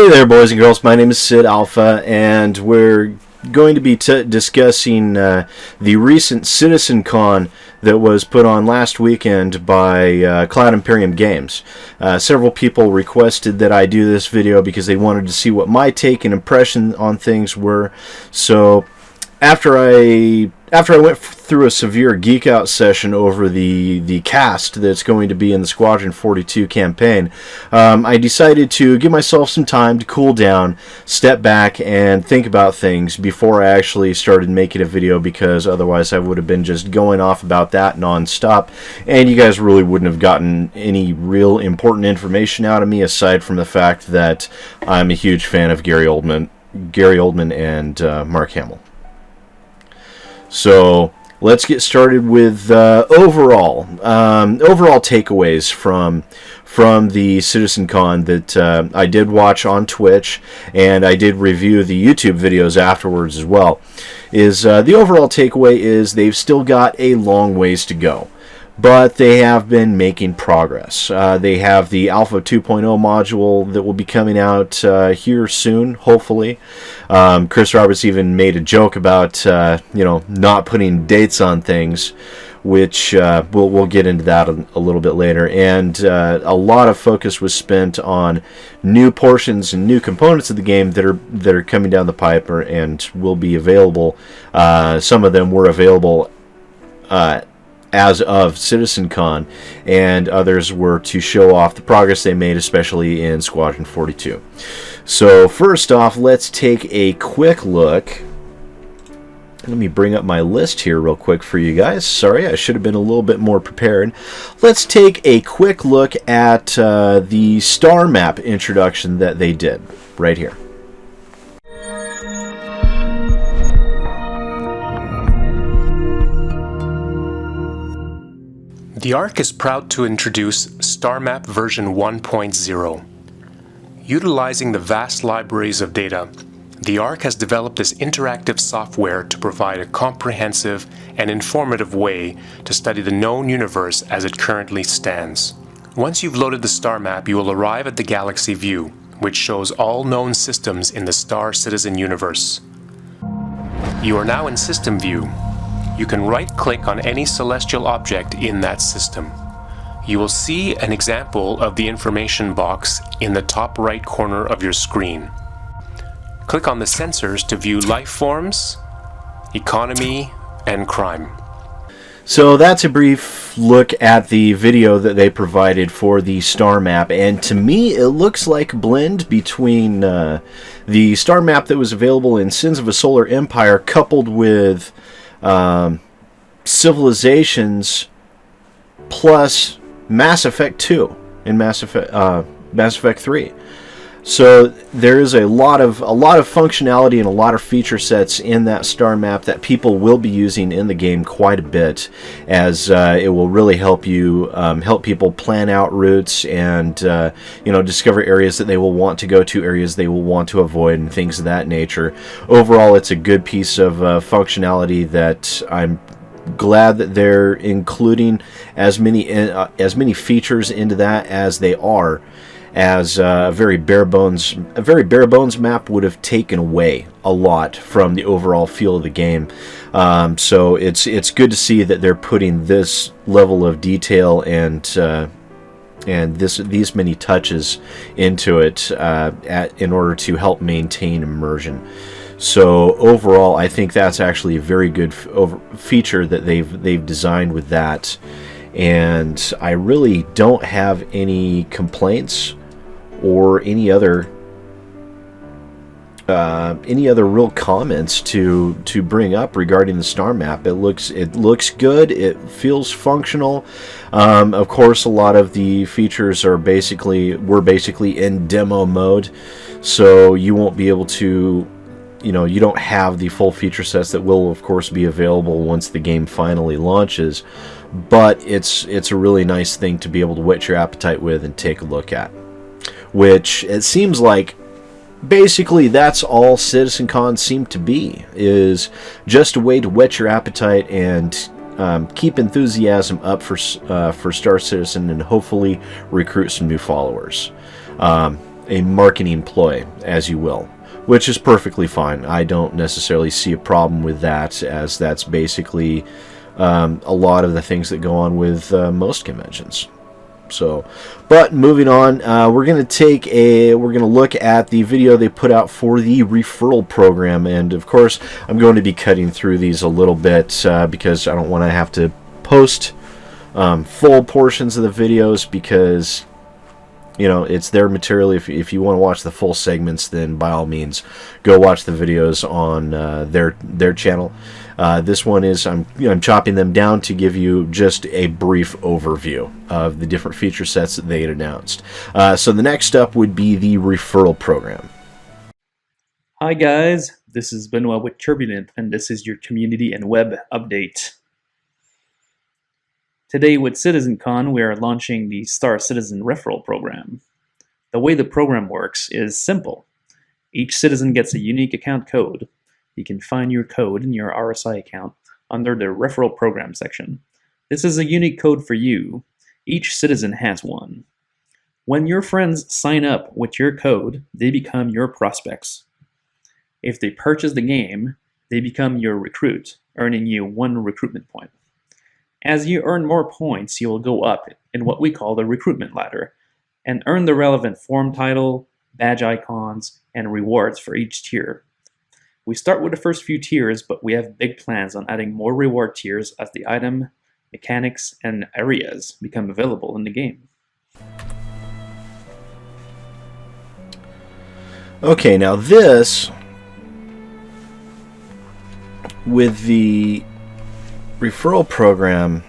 Hey there, boys and girls. My name is Sidalpha, and we're going to be discussing the recent Citizencon that was put on last weekend by Cloud Imperium Games. Several people requested that I do this video because they wanted to see what my take and impression on things were. So after I went through a severe geek out session over the cast that's going to be in the Squadron 42 campaign, I decided to give myself some time to cool down, step back, and think about things before I actually started making a video, because otherwise I would have been just going off about that non-stop, and you guys really wouldn't have gotten any real important information out of me, aside from the fact that I'm a huge fan of Gary Oldman and Mark Hamill. So let's get started with overall takeaways from the Citizencon that I did watch on Twitch, and I did review the YouTube videos afterwards as well. The overall takeaway is they've still got a long ways to go, but they have been making progress. They have the Alpha 2.0 module that will be coming out here soon, hopefully. Chris Roberts even made a joke about not putting dates on things, which we'll get into that a little bit later. And a lot of focus was spent on new portions and new components of the game that are coming down the pipe and will be available. Some of them were available as of Citizencon, and others were to show off the progress they made, especially in Squadron 42. So first off, let's take a quick look. Let me bring up my list here real quick for you guys. Sorry, I should have been a little bit more prepared. Let's take a quick look at the star map introduction that they did right here. The ARC is proud to introduce Star Map version 1.0. Utilizing the vast libraries of data, the ARC has developed this interactive software to provide a comprehensive and informative way to study the known universe as it currently stands. Once you've loaded the star map, you will arrive at the galaxy view, which shows all known systems in the Star Citizen universe. You are now in System View. You can right-click on any celestial object in that system. You will see an example of the information box in the top right corner of your screen. Click on the sensors to view life forms, economy, and crime. So that's a brief look at the video that they provided for the star map, and to me it looks like a blend between the star map that was available in Sins of a Solar Empire coupled with Civilizations plus Mass Effect 2 and Mass Effect 3. So there is a lot of functionality and a lot of feature sets in that star map that people will be using in the game quite a bit, as it will really help you help people plan out routes and discover areas that they will want to go to, areas they will want to avoid, and things of that nature. Overall, it's a good piece of functionality that I'm glad that they're including as many features into that as they are, as a very bare bones map would have taken away a lot from the overall feel of the game. So it's good to see that they're putting this level of detail and these many touches into it in order to help maintain immersion. So overall, I think that's actually a very good feature that they've designed with that, and I really don't have any complaints or any other real comments to bring up regarding the star map. It looks good. It feels functional. Of course, a lot of the features were basically in demo mode, so you won't be able to. You don't have the full feature sets that will, of course, be available once the game finally launches. But it's a really nice thing to be able to whet your appetite with and take a look at. Which it seems like basically that's all Citizencon seemed to be, is just a way to whet your appetite and keep enthusiasm up for Star Citizen and hopefully recruit some new followers. marketing ploy, as you will, which is perfectly fine. I don't necessarily see a problem with that, as that's basically a lot of the things that go on with most conventions. So, but moving on, we're going to look at the video they put out for the referral program, and of course, I'm going to be cutting through these a little bit because I don't want to have to post full portions of the videos, because it's their material. If you want to watch the full segments, then by all means go watch the videos on their channel. This one is I'm chopping them down to give you just a brief overview of the different feature sets that they had announced. So the next up would be the referral program. Hi guys, this is Benoit with Turbulent, and this is your community and web update. Today with Citizencon, we are launching the Star Citizen Referral Program. The way the program works is simple. Each citizen gets a unique account code. You can find your code in your RSI account under the Referral Program section. This is a unique code for you. Each citizen has one. When your friends sign up with your code, they become your prospects. If they purchase the game, they become your recruit, earning you 1 recruitment point. As you earn more points, you will go up in what we call the recruitment ladder and earn the relevant form title, badge icons, and rewards for each tier. We start with the first few tiers, but we have big plans on adding more reward tiers as the item, mechanics, and areas become available in the game. Okay, now this, with the referral program,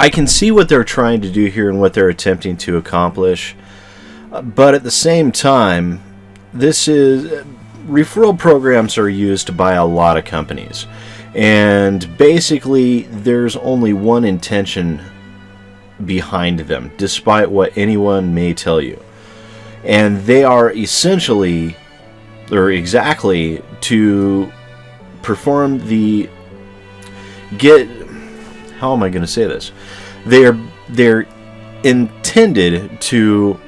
I can see what they're trying to do here and what they're attempting to accomplish, but at the same time, referral programs are used by a lot of companies, and basically there's only one intention behind them, despite what anyone may tell you, and they are essentially, or exactly, to perform how am I going to say this? They're intended to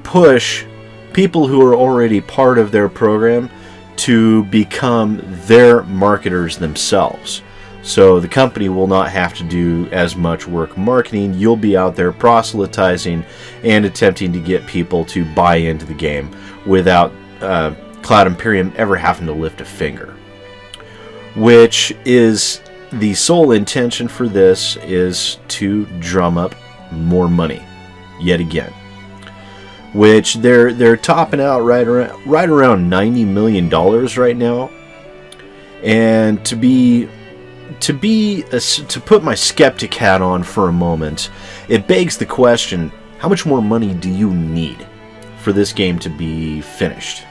push people who are already part of their program to become their marketers themselves. So the company will not have to do as much work marketing. You'll be out there proselytizing and attempting to get people to buy into the game without Cloud Imperium ever having to lift a finger. Which is the sole intention for this, is to drum up more money yet again, which they're topping out right around $90 million right now. And to put my skeptic hat on for a moment, it begs the question, how much more money do you need for this game to be finished?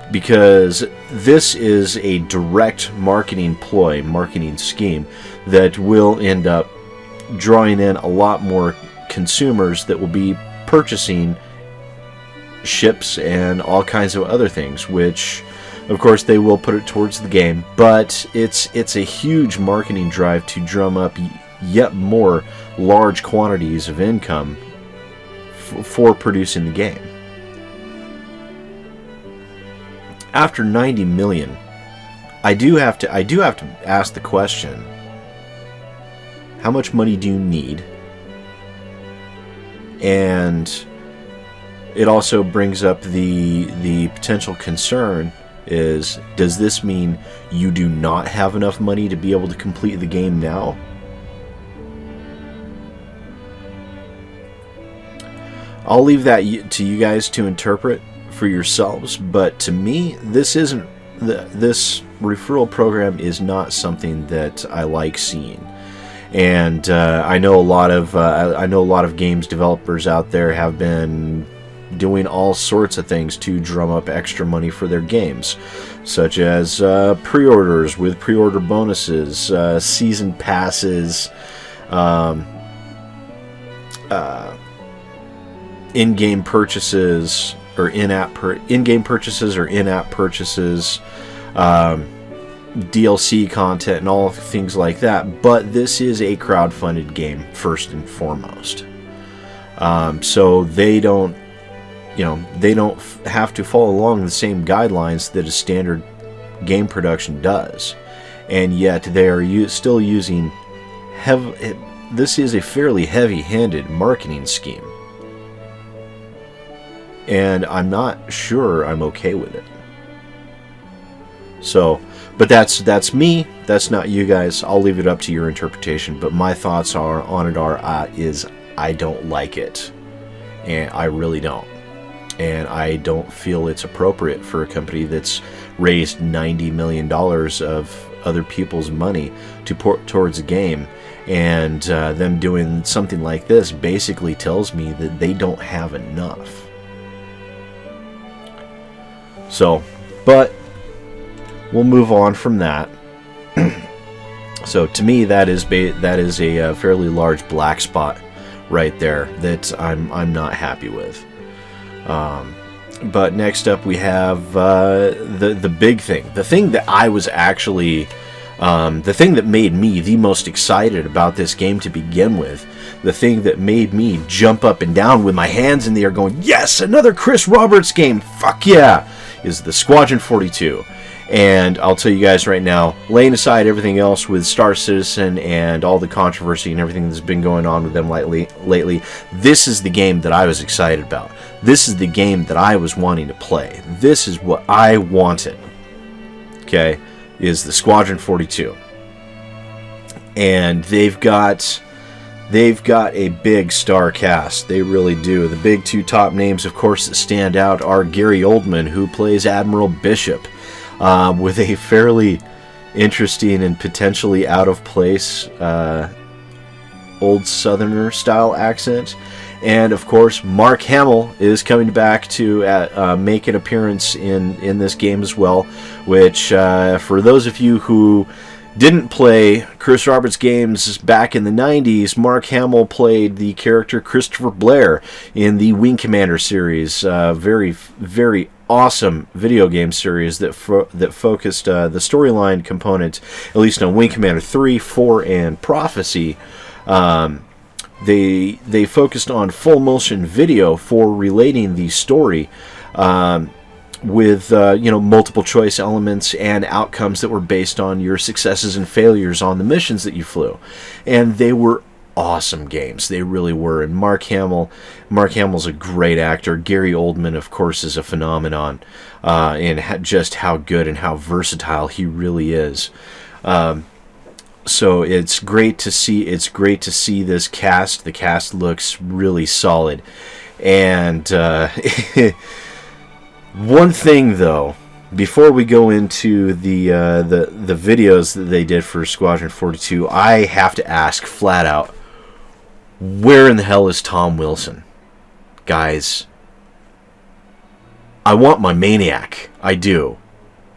Because this is a direct marketing scheme that will end up drawing in a lot more consumers that will be purchasing ships and all kinds of other things, which of course they will put it towards the game, but it's a huge marketing drive to drum up yet more large quantities of income for producing the game. After 90 million, I do have to ask the question, how much money do you need? And it also brings up the potential concern is, does this mean you do not have enough money to be able to complete the game now? I'll leave that to you guys to interpret for yourselves, but to me, this referral program is not something that I like seeing. And I know a lot of games developers out there have been doing all sorts of things to drum up extra money for their games, such as pre-orders with pre-order bonuses, season passes, in-game purchases, or in-game purchases, or in-app purchases, DLC content, and all things like that. But this is a crowdfunded game first and foremost. So they don't, they don't have to follow along the same guidelines that a standard game production does, and yet they are still using this is a fairly heavy-handed marketing scheme, and I'm not sure I'm okay with it. So, but that's me. That's not you guys. I'll leave it up to your interpretation. But my thoughts on it is I don't like it, and I really don't. And I don't feel it's appropriate for a company that's raised $90 million of other people's money to put towards a game, and them doing something like this basically tells me that they don't have enough. So, but we'll move on from that. So to me, that is a fairly large black spot right there that I'm not happy with. But next up we have the big thing, the thing that I was actually, the thing that made me the most excited about this game to begin with, the thing that made me jump up and down with my hands in the air going, yes, another Chris Roberts game, fuck yeah, is the Squadron 42. And I'll tell you guys right now, laying aside everything else with Star Citizen and all the controversy and everything that's been going on with them lately, this is the game that I was excited about. This is the game that I was wanting to play. This is what I wanted. Okay, is the Squadron 42. And they've got a big star cast. They really do. The big two top names, of course, that stand out are Gary Oldman, who plays Admiral Bishop, with a fairly interesting and potentially out of place old Southerner style accent. And of course, Mark Hamill is coming back to make an appearance in this game as well, which for those of you who didn't play Chris Roberts games back in the 90s, Mark Hamill played the character Christopher Blair in the Wing Commander series. Very, very awesome video game series that focused the storyline component, at least on Wing Commander 3, 4, and Prophecy. They focused on full motion video for relating the story, with multiple choice elements and outcomes that were based on your successes and failures on the missions that you flew, and they were awesome games. They really were. And Mark Hamill's a great actor. Gary Oldman, of course, is a phenomenon, and just how good and how versatile he really is. So it's great to see. It's great to see this cast. The cast looks really solid, and one thing though, before we go into the videos that they did for Squadron 42, I have to ask flat out, where in the hell is Tom Wilson? Guys, I want my Maniac. I do.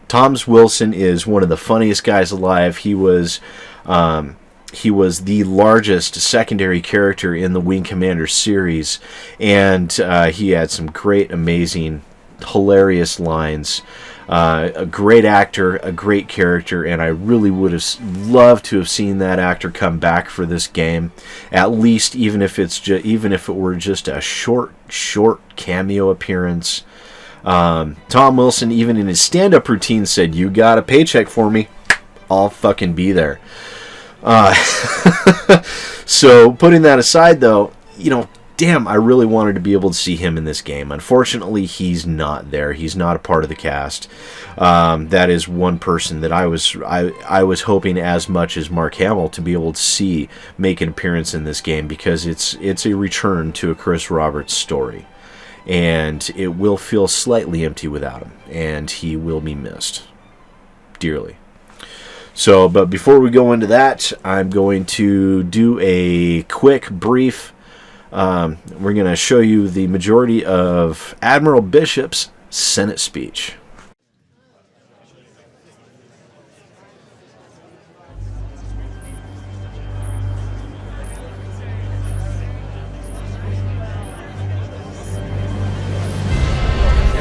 Tom Wilson is one of the funniest guys alive. He was the largest secondary character in the Wing Commander series, and he had some great, amazing, hilarious lines. A great actor, a great character, and I really would have loved to have seen that actor come back for this game, at least even if it were just a short cameo appearance. Tom Wilson, even in his stand-up routine, said, "You got a paycheck for me, I'll fucking be there." So putting that aside, though, damn, I really wanted to be able to see him in this game. Unfortunately, he's not there. He's not a part of the cast. That is one person that I was hoping as much as Mark Hamill to be able to see make an appearance in this game, because it's a return to a Chris Roberts story, and it will feel slightly empty without him, and he will be missed dearly. So, but before we go into that, I'm going to do a quick, brief. We're going to show you the majority of Admiral Bishop's Senate speech.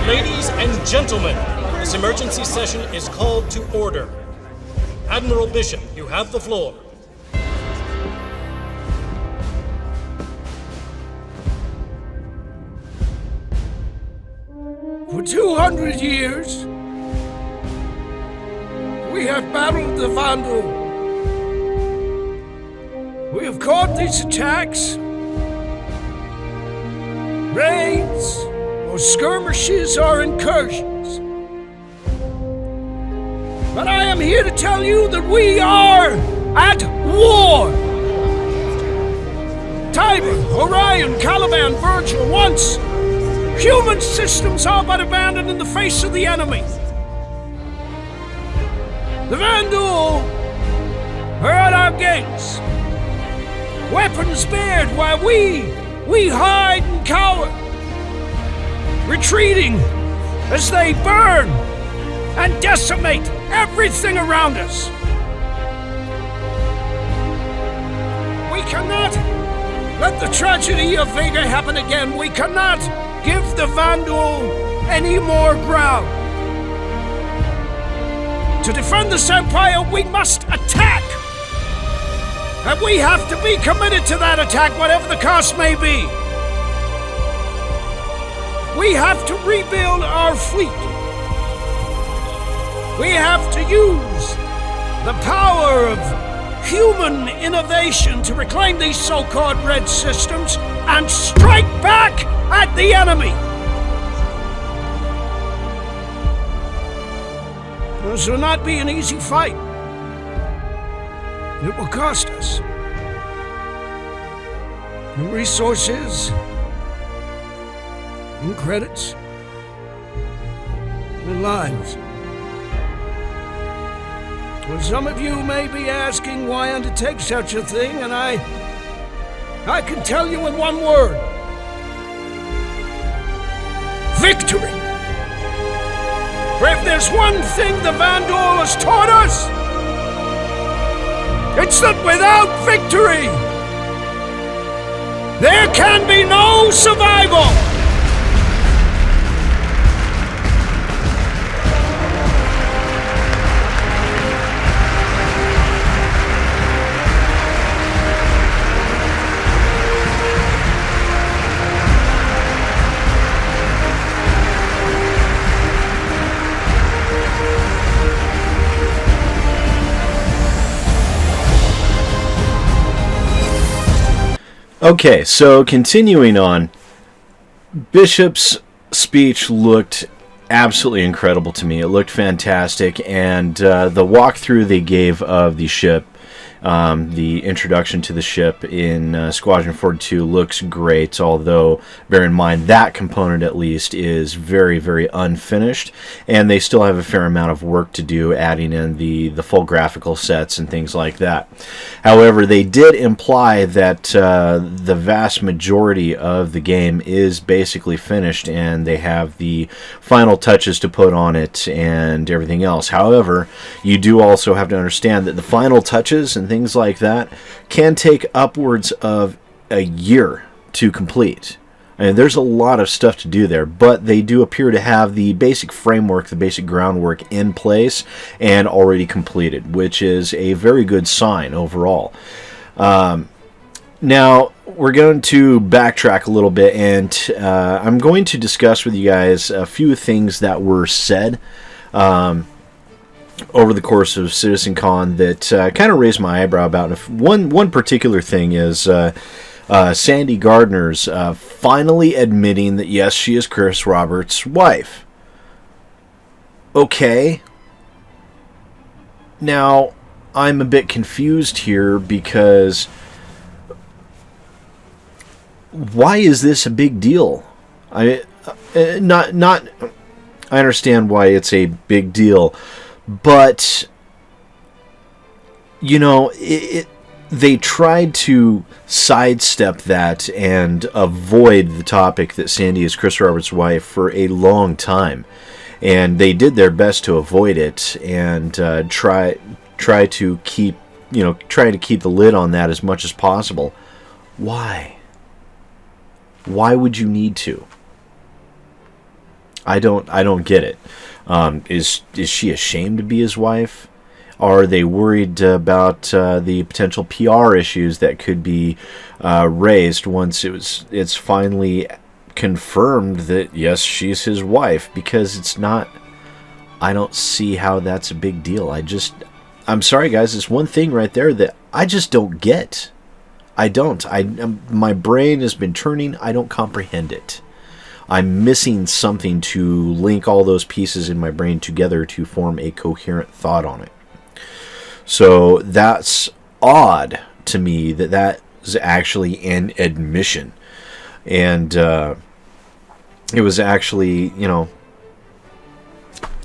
Ladies and gentlemen, this emergency session is called to order. Admiral Bishop, you have the floor. For 200 years, we have battled the Vandal. We have caught these attacks, raids, or skirmishes or incursions. But I am here to tell you that we are at war. Tiber, Orion, Caliban, Virgil, once human systems all but abandoned in the face of the enemy. The Vandal are at our gates, weapons bared while we hide and cower, retreating as they burn and decimate everything around us. We cannot let the tragedy of Vega happen again. We cannot give the Vandal any more ground. To defend this empire, we must attack. And we have to be committed to that attack, whatever the cost may be. We have to rebuild our fleet. We have to use the power of human innovation to reclaim these so-called red systems and strike back at the enemy. This will not be an easy fight. It will cost us in resources, in credits, in lives. Well, some of you may be asking why undertake such a thing, and I can tell you in one word: victory. For if there's one thing the Vandal has taught us, it's that without victory, there can be no survival. Okay, so continuing on, Bishop's speech looked absolutely incredible to me. It looked fantastic, and the walkthrough they gave of the ship, the introduction to the ship in Squadron 42 looks great, although bear in mind that component at least is very, very unfinished, and they still have a fair amount of work to do adding in the full graphical sets and things like that. However, they did imply that the vast majority of the game is basically finished, and they have the final touches to put on it and everything else. However, you do also have to understand that the final touches and things like that can take upwards of a year to complete. And there's a lot of stuff to do there, but they do appear to have the basic framework, the basic groundwork in place and already completed, which is a very good sign overall. Now, we're going to backtrack a little bit, and I'm going to discuss with you guys a few things that were said over the course of Citizencon that kind of raised my eyebrow about. One particular thing is Sandy Gardner's finally admitting that, yes, she is Chris Roberts' wife. Okay. Now, I'm a bit confused here because why is this a big deal? I understand why it's a big deal, but you know, they tried to sidestep that and avoid the topic that Sandy is Chris Roberts' wife for a long time, and they did their best to avoid it and try to keep the lid on that as much as possible. Why? Why would you need to? I don't get it. Is she ashamed to be his wife? Are they worried about the potential PR issues that could be raised once it's finally confirmed that, yes, she's his wife, because it's not... I don't see how that's a big deal. I'm sorry, guys, it's one thing right there that I just don't get. I don't. My brain has been turning. I don't comprehend it. I'm missing something to link all those pieces in my brain together to form a coherent thought on it. So that's odd to me that is actually an admission. And it was actually, you know,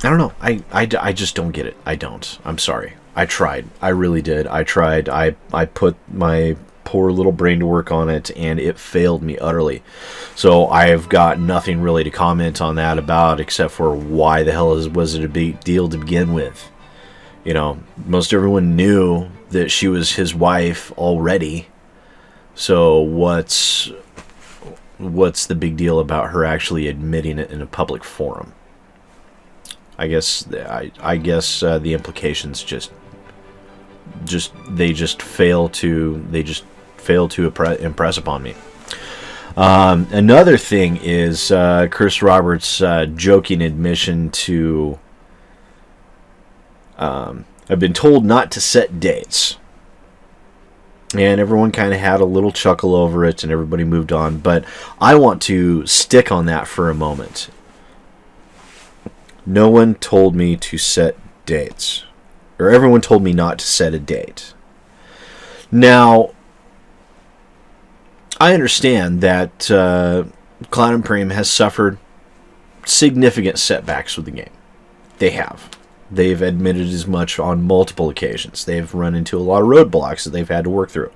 I don't know. I just don't get it. I don't. I'm sorry. I tried. I really did. I tried. I put my poor little brain to work on it, and it failed me utterly. So I've got nothing really to comment on that about, except for why the hell was it a big deal to begin with? You know, most everyone knew that she was his wife already. So what's the big deal about her actually admitting it in a public forum? I guess the implications just fail to impress upon me. Another thing is Chris Roberts' joking admission to I've been told not to set dates. And everyone kind of had a little chuckle over it, and everybody moved on. But I want to stick on that for a moment. No one told me to set dates. Or everyone told me not to set a date. Now, I understand that Cloud Imperium has suffered significant setbacks with the game. They have. They've admitted as much on multiple occasions. They've run into a lot of roadblocks that they've had to work through.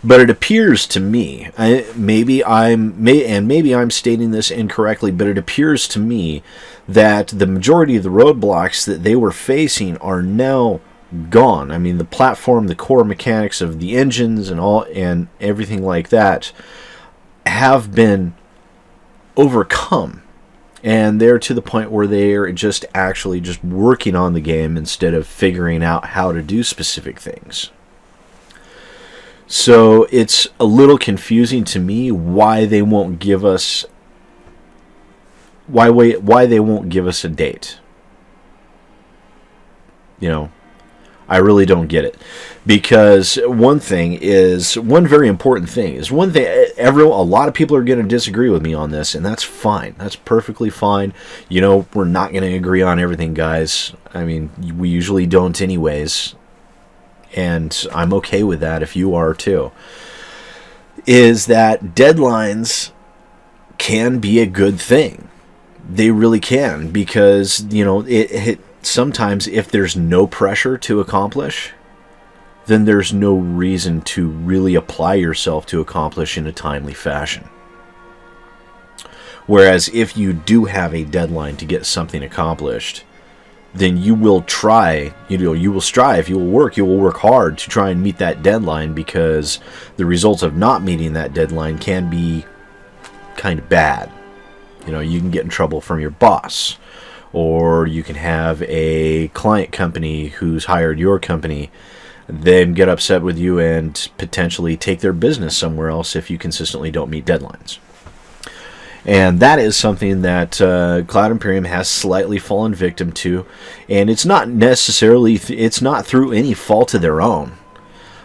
But it appears to me, maybe I'm stating this incorrectly, but it appears to me that the majority of the roadblocks that they were facing are now gone. I mean, the platform, the core mechanics of the engines and everything like that have been overcome. And they're to the point where they're just working on the game instead of figuring out how to do specific things. So it's a little confusing to me why they won't give us why they won't give us a date. You know, I really don't get it. Because one very important thing is a lot of people are going to disagree with me on this, and that's fine. That's perfectly fine. You know, we're not going to agree on everything, guys. I mean, we usually don't anyways. And I'm okay with that if you are too. Is that deadlines can be a good thing. They really can, because, you know, it sometimes if there's no pressure to accomplish, then there's no reason to really apply yourself to accomplish in a timely fashion. Whereas if you do have a deadline to get something accomplished, then you will try, you will strive, you will work hard to try and meet that deadline, because the results of not meeting that deadline can be kind of bad. You know, you can get in trouble from your boss, or you can have a client company who's hired your company then get upset with you and potentially take their business somewhere else if you consistently don't meet deadlines. And that is something that Cloud Imperium has slightly fallen victim to, and it's not necessarily, it's not through any fault of their own,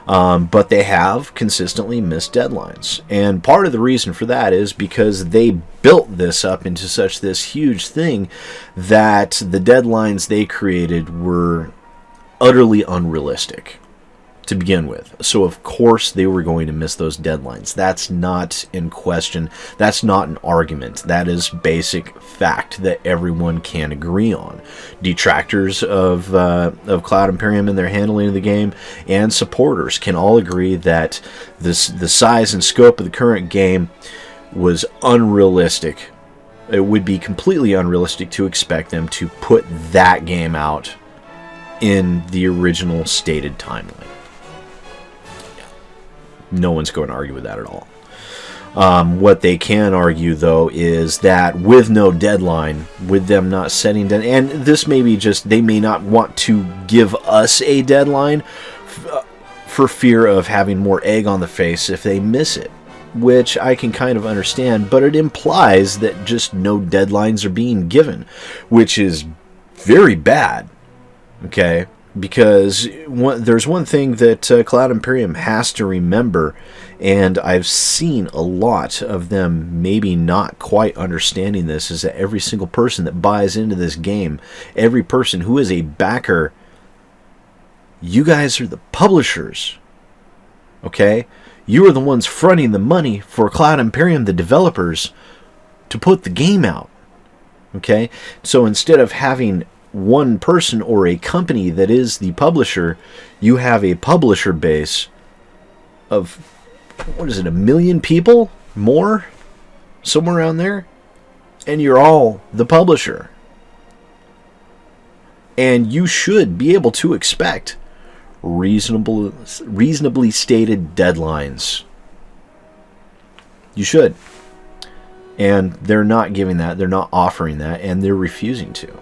but they have consistently missed deadlines. And part of the reason for that is because they built this up into such this huge thing that the deadlines they created were utterly unrealistic to begin with. So of course they were going to miss those deadlines. That's not in question. That's not an argument. That is basic fact that everyone can agree on. Detractors of Cloud Imperium and their handling of the game, and supporters can all agree that the size and scope of the current game was unrealistic. It would be completely unrealistic to expect them to put that game out in the original stated timeline. No one's going to argue with that at all. What they can argue, though, is that with no deadline, with them not setting and this may be just, they may not want to give us a deadline for fear of having more egg on the face if they miss it. which I can kind of understand, but it implies that just no deadlines are being given, which is very bad, okay? Because there's one thing that Cloud Imperium has to remember, and I've seen a lot of them maybe not quite understanding this, is that every single person that buys into this game, every person who is a backer, you guys are the publishers, okay? You are the ones fronting the money for Cloud Imperium, the developers, to put the game out, okay? So instead of having one person or a company that is the publisher, you have a publisher base of, what is it, 1 million people? More? Somewhere around there? And you're all the publisher. And you should be able to expect reasonably stated deadlines. You should. And they're not giving that, they're not offering that, and they're refusing to,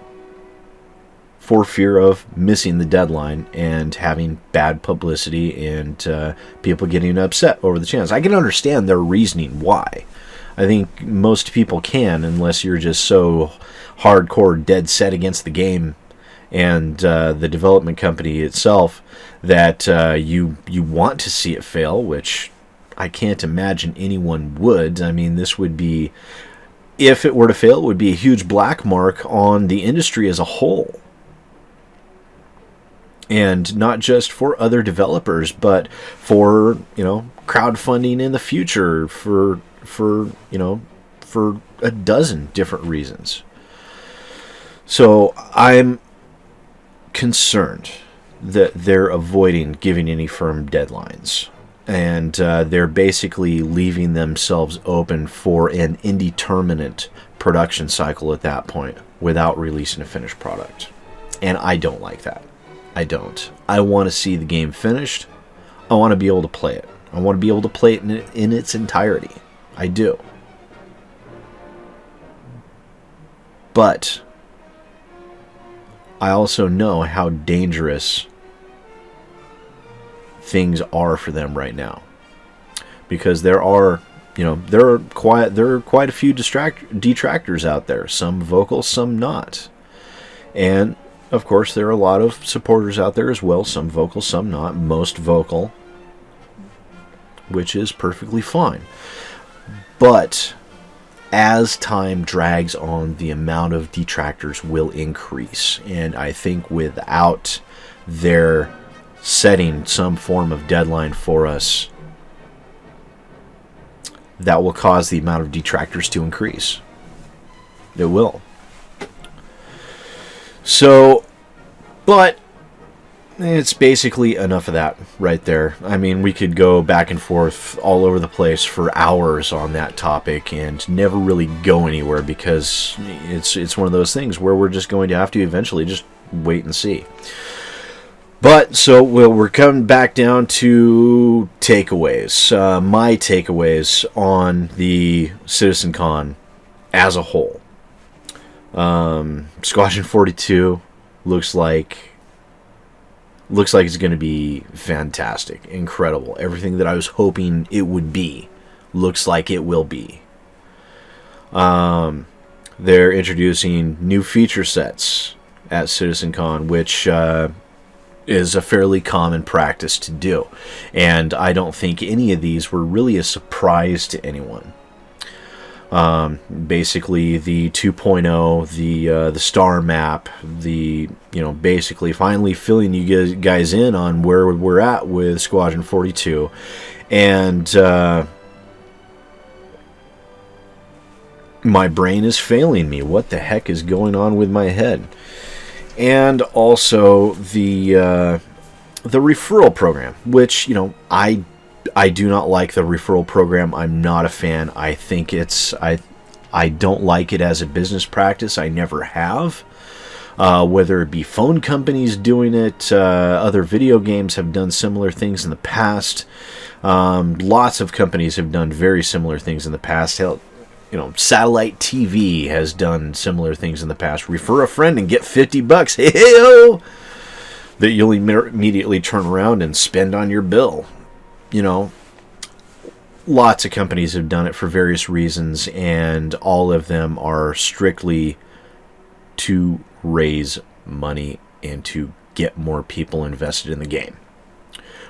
for fear of missing the deadline and having bad publicity and people getting upset over the chance. I can understand their reasoning why. I think most people can, unless you're just so hardcore dead set against the game and the development company itself that you want to see it fail, which I can't imagine anyone would. I mean, this would be, if it were to fail, it would be a huge black mark on the industry as a whole. And not just for other developers, but for, crowdfunding in the future for a dozen different reasons. So I'm concerned that they're avoiding giving any firm deadlines. And they're basically leaving themselves open for an indeterminate production cycle at that point without releasing a finished product. And I don't like that. I don't. I want to see the game finished. I want to be able to play it. I want to be able to play it in its entirety. I do. But I also know how dangerous things are for them right now, because there are quite a few detractors out there, some vocal, some not, and of course there are a lot of supporters out there as well, some vocal, some not, most vocal, which is perfectly fine. But as time drags on, the amount of detractors will increase, and I think without their setting some form of deadline for us, that will cause the amount of detractors to increase. It will. So, but it's basically enough of that right there. I mean, we could go back and forth all over the place for hours on that topic and never really go anywhere, because it's one of those things where we're just going to have to eventually just wait and see. But, so we're coming back down to takeaways. My takeaways on the Citizencon as a whole. Squadron 42 looks like it's going to be fantastic, incredible. Everything that I was hoping it would be looks like it will be. They're introducing new feature sets at Citizencon, which is a fairly common practice to do. And I don't think any of these were really a surprise to anyone. Basically the 2.0, the star map, basically finally filling you guys in on where we're at with Squadron 42. And my brain is failing me. What the heck is going on with my head? And also the referral program, which, I do not like the referral program. I'm not a fan. I think I don't like it as a business practice. I never have. Whether it be phone companies doing it, other video games have done similar things in the past. Lots of companies have done very similar things in the past. Hell, satellite TV has done similar things in the past. Refer a friend and get $50. Hey-ho! That you'll immediately turn around and spend on your bill. lots of companies have done it for various reasons, and all of them are strictly to raise money and to get more people invested in the game,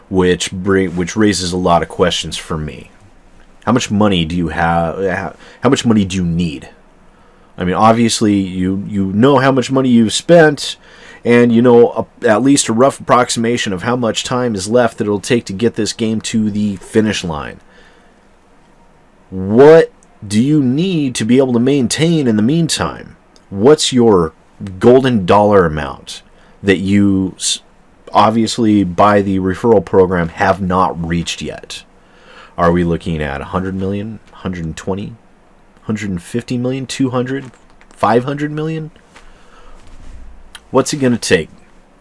which raises a lot of questions for me. How much money do you have? How much money do you need? I mean, obviously, you know how much money you've spent, and you know at least a rough approximation of how much time is left that it'll take to get this game to the finish line. What do you need to be able to maintain in the meantime? What's your golden dollar amount that you, obviously by the referral program, have not reached yet? Are we looking at 100 million, 120, 150 million, 200, 500 million? What's it going to take?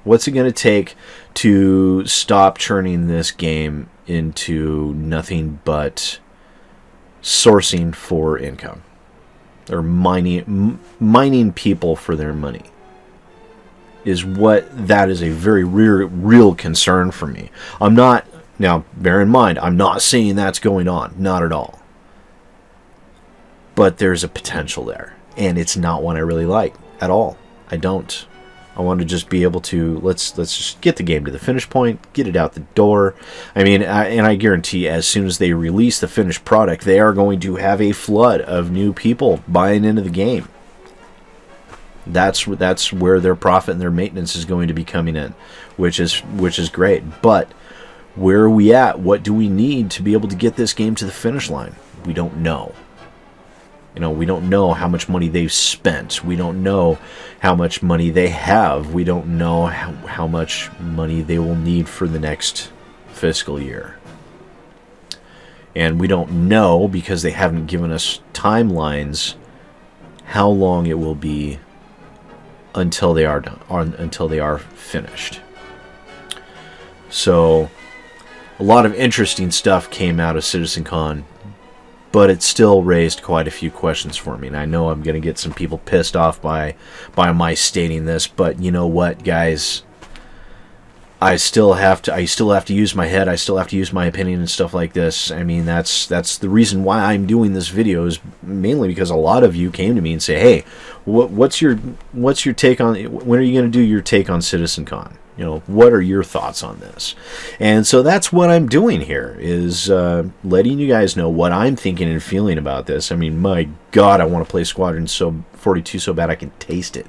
What's it going to take to stop turning this game into nothing but sourcing for income, or mining people for their money? That is a very real concern for me. Now, bear in mind, I'm not saying that's going on, not at all. But there's a potential there, and it's not one I really like at all. I don't. I want to just be able to, let's just get the game to the finish point, get it out the door. I mean, and I guarantee as soon as they release the finished product, they are going to have a flood of new people buying into the game. That's where their profit and their maintenance is going to be coming in, which is great. But where are we at? What do we need to be able to get this game to the finish line? We don't know. We don't know how much money they've spent. We don't know how much money they have. We don't know how much money they will need for the next fiscal year. And we don't know, because they haven't given us timelines, how long it will be until they are done, or until they are finished. So a lot of interesting stuff came out of Citizencon, but it still raised quite a few questions for me. And I know I'm going to get some people pissed off by my stating this, but you know what, guys? I still have to use my head. I still have to use my opinion and stuff like this. I mean, that's the reason why I'm doing this video, is mainly because a lot of you came to me and say, "Hey, what's your take on? When are you going to do your take on Citizencon? What are your thoughts on this?" And so that's what I'm doing here, is letting you guys know what I'm thinking and feeling about this. I mean, my God, I want to play Squadron 42 so bad I can taste it.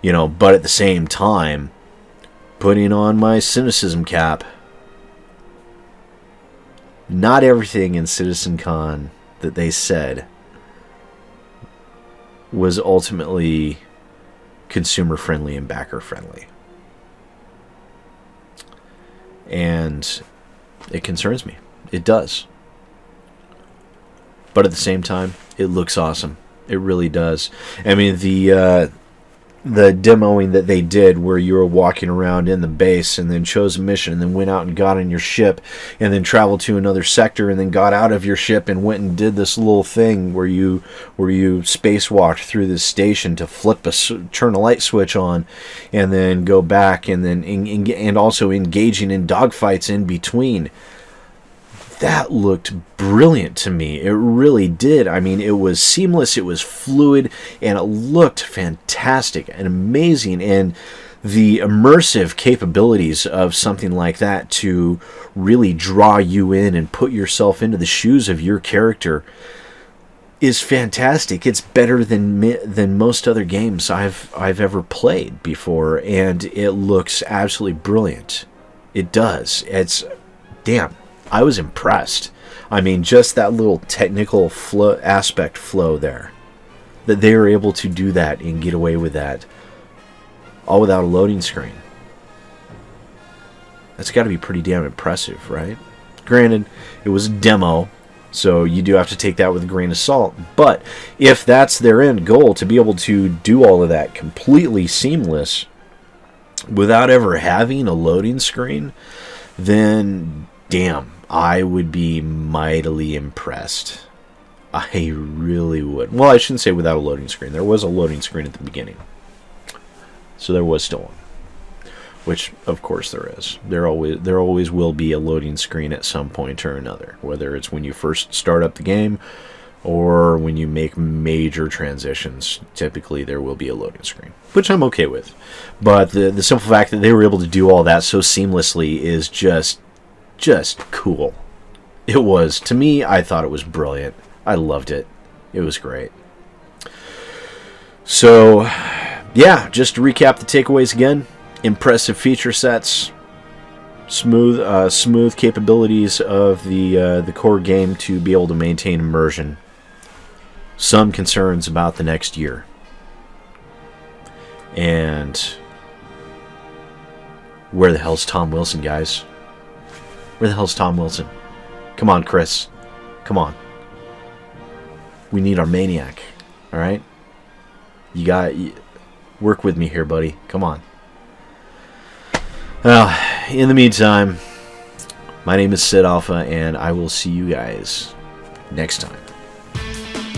But at the same time, putting on my cynicism cap, not everything in Citizencon that they said was ultimately consumer friendly and backer friendly. And it concerns me. It does. But at the same time, it looks awesome. It really does. I mean, the demoing that they did, where you were walking around in the base and then chose a mission and then went out and got on your ship and then traveled to another sector and then got out of your ship and went and did this little thing where you spacewalked through this station to turn a light switch on and then go back, and then and also engaging in dogfights in between. That looked brilliant to me. It really did. I mean, it was seamless, it was fluid, and it looked fantastic and amazing. And the immersive capabilities of something like that to really draw you in and put yourself into the shoes of your character is fantastic. It's better than most other games I've ever played before, and it looks absolutely brilliant. It does. Damn. I was impressed. I mean, just that little technical flow there, that they were able to do that and get away with that, all without a loading screen. That's got to be pretty damn impressive, right? Granted, it was a demo, so you do have to take that with a grain of salt. But if that's their end goal, to be able to do all of that completely seamless without ever having a loading screen, then damn, I would be mightily impressed. I really would. Well, I shouldn't say without a loading screen. There was a loading screen at the beginning. So there was still one. which of course there is. There always will be a loading screen at some point or another, whether it's when you first start up the game or when you make major transitions. Typically there will be a loading screen, which I'm okay with. But the simple fact that they were able to do all that so seamlessly is just cool. It was, to me, I thought it was brilliant. I loved it. It was great. So, yeah, just to recap the takeaways again. Impressive feature sets, smooth capabilities of the core game to be able to maintain immersion. Some concerns about the next year. And where the hell's Tom Wilson, guys? Where the hell's Tom Wilson? Come on, Chris. Come on. We need our maniac. All right? Work with me here, buddy. Come on. Well, in the meantime, my name is Sidalpha, and I will see you guys next time.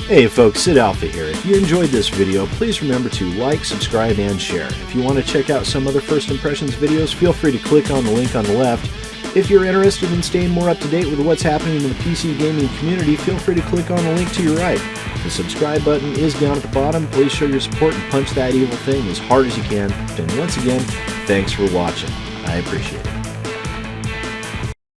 Hey folks, Sidalpha here. If you enjoyed this video, please remember to like, subscribe, and share. If you want to check out some other First Impressions videos, feel free to click on the link on the left. If you're interested in staying more up to date with what's happening in the PC gaming community, feel free to click on the link to your right. The subscribe button is down at the bottom. Please show your support and punch that evil thing as hard as you can. And once again, thanks for watching. I appreciate it.